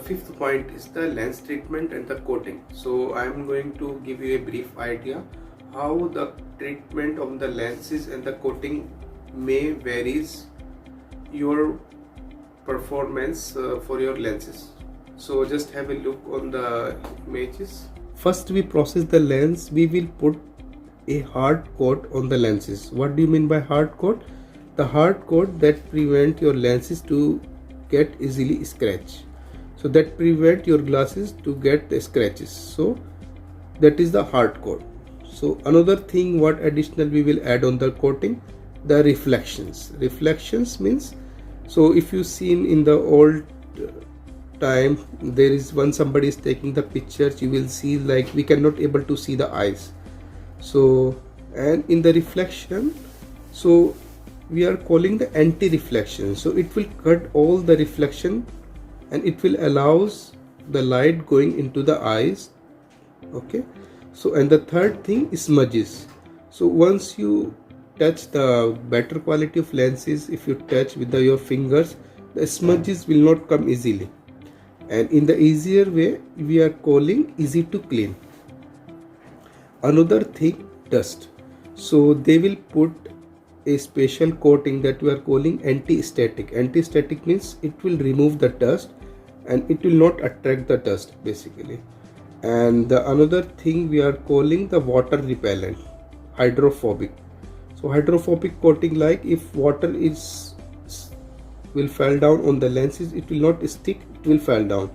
fifth point is the lens treatment and the coating. So I am going to give you a brief idea how the treatment of the lenses and the coating may varies your performance for your lenses. So just have a look on the images. First we process the lens. We will put a hard coat on the lenses. What do you mean by hard coat? The hard coat that prevent your lenses to get easily scratched. So that prevent your glasses to get the scratches. So that is the hard coat. So another thing what additional we will add on the coating, the reflections. Reflections means, so if you seen in the old time, there is when somebody is taking the pictures, you will see like we cannot able to see the eyes. So and in the reflection, so we are calling the anti-reflection. So it will cut all the reflection and it will allows the light going into the eyes. Okay. So and the third thing is smudges. So once you touch the better quality of lenses, if you touch with your fingers, the smudges will not come easily. And in the easier way, we are calling easy to clean. Another thing, dust. So they will put a special coating that we are calling anti-static. Anti-static means it will remove the dust and it will not attract the dust basically. And the another thing we are calling the water repellent, hydrophobic. So hydrophobic coating, like if water will fall down on the lenses, it will not stick, it will fall down.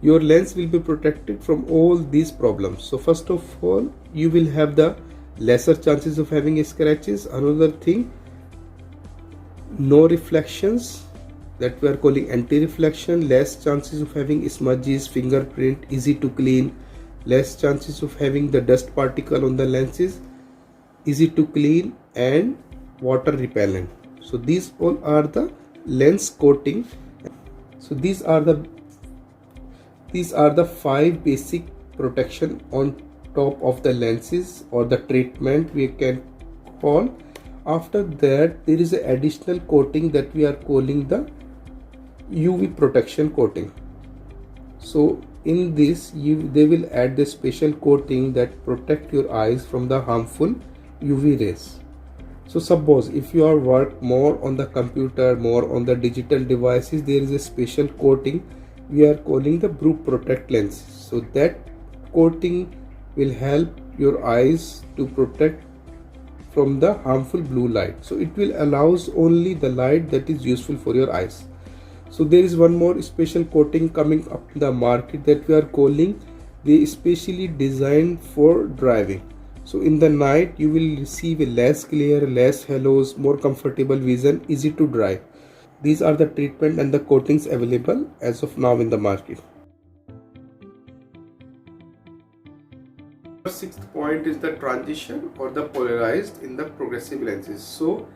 Your lens will be protected from all these problems. So first of all, you will have the lesser chances of having scratches. Another thing, no reflections, that we are calling anti-reflection. Less chances of having smudges, fingerprint, easy to clean. Less chances of having the dust particle on the lenses, easy to clean, and water repellent. So these all are the lens coating. So these are the 5 basic protection on top of the lenses, or the treatment we can call. After that, there is an additional coating that we are calling the UV protection coating. So in this, they will add the special coating that protect your eyes from the harmful UV rays. So suppose if you are work more on the computer, more on the digital devices, there is a special coating we are calling the Blue Protect lenses. So that coating will help your eyes to protect from the harmful blue light. So it will allows only the light that is useful for your eyes. So there is one more special coating coming up in the market that we are calling the specially designed for driving. So in the night you will receive a less glare, less halos, more comfortable vision, easy to drive. These are the treatment and the coatings available as of now in the market. The sixth point is the transition or the polarized in the progressive lenses. So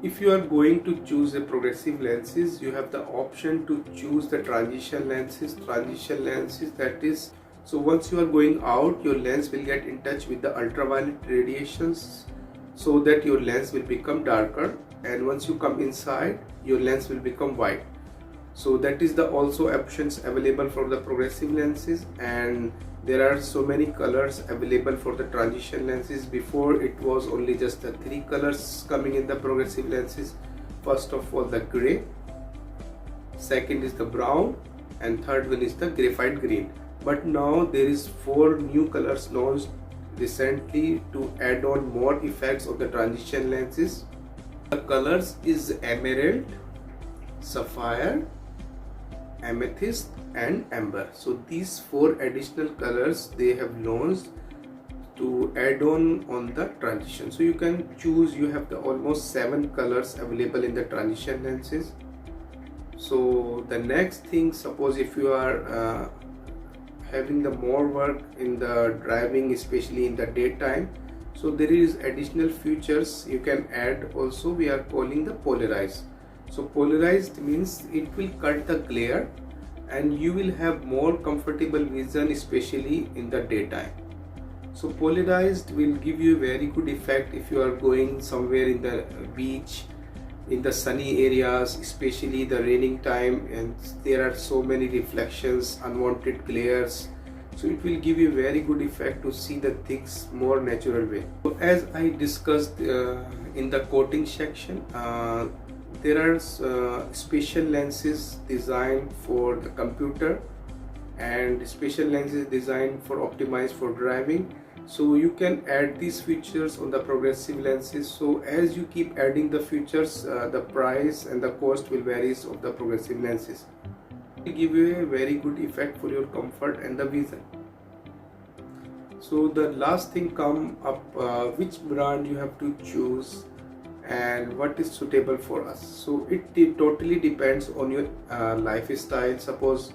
if you are going to choose a progressive lenses, you have the option to choose the transition lenses. Transition lenses, that is, so once you are going out, your lens will get in touch with the ultraviolet radiations so that your lens will become darker, and once you come inside, your lens will become white. So that is the also options available for the progressive lenses, and there are so many colors available for the transition lenses. Before it was only just the 3 colors coming in the progressive lenses. First of all, the gray, second is the brown, and third one is the graphite green. But now there is 4 new colors launched recently to add on more effects of the transition lenses. The colors is emerald, sapphire, amethyst, and amber. So these 4 additional colors they have launched to add on the transition. So you can choose, you have the almost 7 colors available in the transition lenses. So the next thing, suppose if you are having the more work in the driving, especially in the daytime, so there is additional features you can add also. We are calling the polarized. So polarized means it will cut the glare and you will have more comfortable vision, especially in the daytime. So polarized will give you a very good effect if you are going somewhere in the beach, in the sunny areas, especially the raining time, and there are so many reflections, unwanted glares, so it will give you very good effect to see the things more natural way. So as I discussed in the coating section, there are special lenses designed for the computer and special lenses designed for optimized for driving. So you can add these features on the progressive lenses. So as you keep adding the features, the price and the cost will vary of the progressive lenses. It will give you a very good effect for your comfort and the vision. So the last thing come up, which brand you have to choose and what is suitable for us. So it totally depends on your lifestyle. Suppose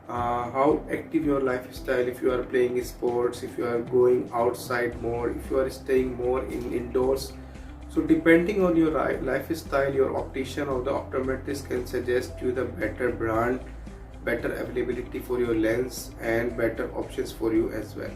how active your lifestyle, if you are playing sports, if you are going outside more, if you are staying more in indoors. So depending on your lifestyle, your optician or the optometrist can suggest you the better brand, better availability for your lens and better options for you as well.